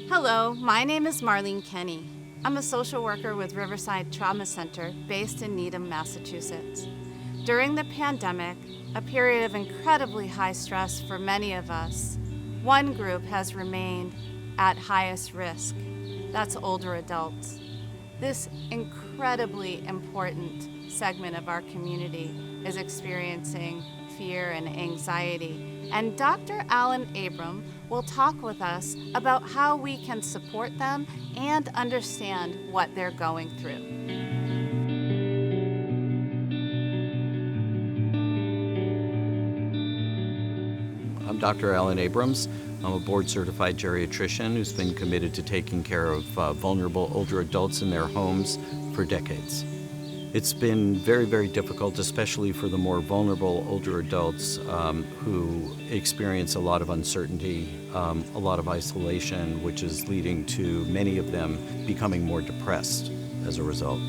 Hello, my name is Marlene Kenny. I'm a social worker with Riverside Trauma Center based in Needham, Massachusetts. During the pandemic, a period of incredibly high stress for many of us, one group has remained at highest risk. That's older adults. This incredibly important segment of our community is experiencing fear and anxiety. And Dr. Alan Abram will talk with us about how we can support them and understand what they're going through. I'm Dr. Alan Abrams. I'm a board-certified geriatrician who's been committed to taking care of vulnerable older adults in their homes for decades. It's been very, very difficult, especially for the more vulnerable older adults who experience a lot of uncertainty, a lot of isolation, which is leading to many of them becoming more depressed as a result.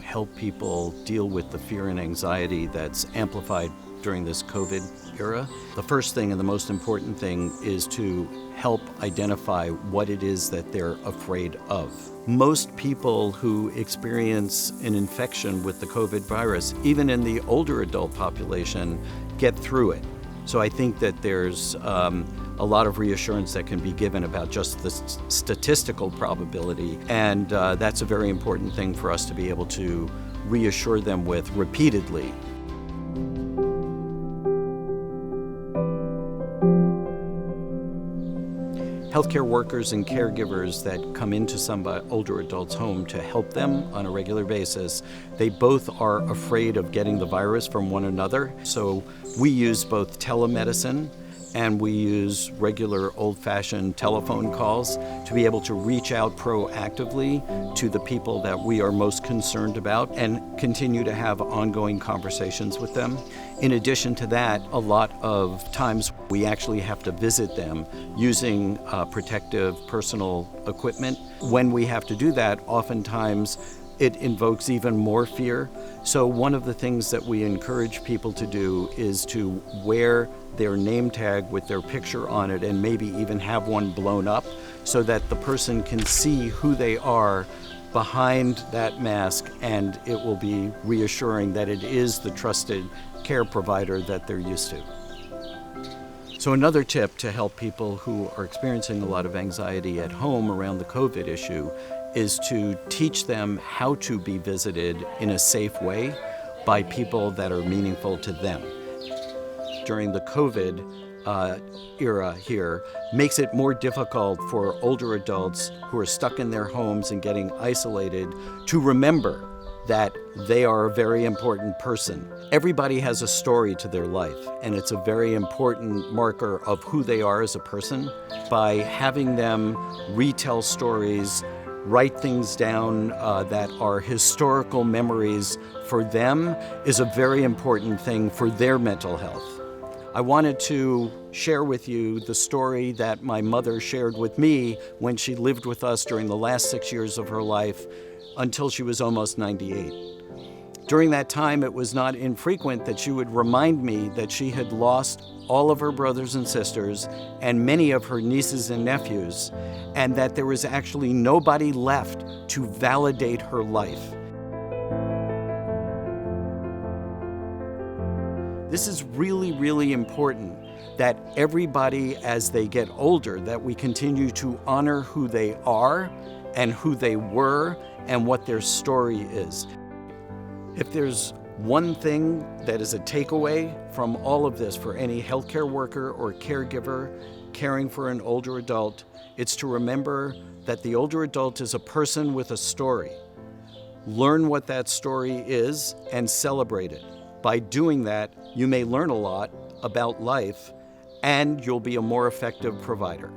Help people deal with the fear and anxiety that's amplified during this COVID era. The first thing and the most important thing is to help identify what it is that they're afraid of. Most people who experience an infection with the COVID virus, even in the older adult population, get through it. So I think that there's a lot of reassurance that can be given about just the statistical probability, and that's a very important thing for us to be able to reassure them with repeatedly. Healthcare workers and caregivers that come into some older adult's home to help them on a regular basis, they both are afraid of getting the virus from one another. So we use both telemedicine and we use regular old-fashioned telephone calls to be able to reach out proactively to the people that we are most concerned about and continue to have ongoing conversations with them. In addition to that, a lot of times we actually have to visit them using protective personal equipment. When we have to do that, oftentimes it invokes even more fear. So one of the things that we encourage people to do is to wear their name tag with their picture on it and maybe even have one blown up so that the person can see who they are behind that mask, and it will be reassuring that it is the trusted care provider that they're used to. So another tip to help people who are experiencing a lot of anxiety at home around the COVID issue is to teach them how to be visited in a safe way by people that are meaningful to them. During the COVID era here, makes it more difficult for older adults who are stuck in their homes and getting isolated to remember that they are a very important person. Everybody has a story to their life, and it's a very important marker of who they are as a person. By having them retell stories, write things down that are historical memories for them is a very important thing for their mental health. I wanted to share with you the story that my mother shared with me when she lived with us during the last 6 years of her life until she was almost 98. During that time, it was not infrequent that she would remind me that she had lost all of her brothers and sisters and many of her nieces and nephews, and that there was actually nobody left to validate her life. This is really, really important that everybody, as they get older, that we continue to honor who they are and who they were and what their story is. If there's one thing that is a takeaway from all of this for any healthcare worker or caregiver caring for an older adult, it's to remember that the older adult is a person with a story. Learn what that story is and celebrate it. By doing that, you may learn a lot about life and you'll be a more effective provider.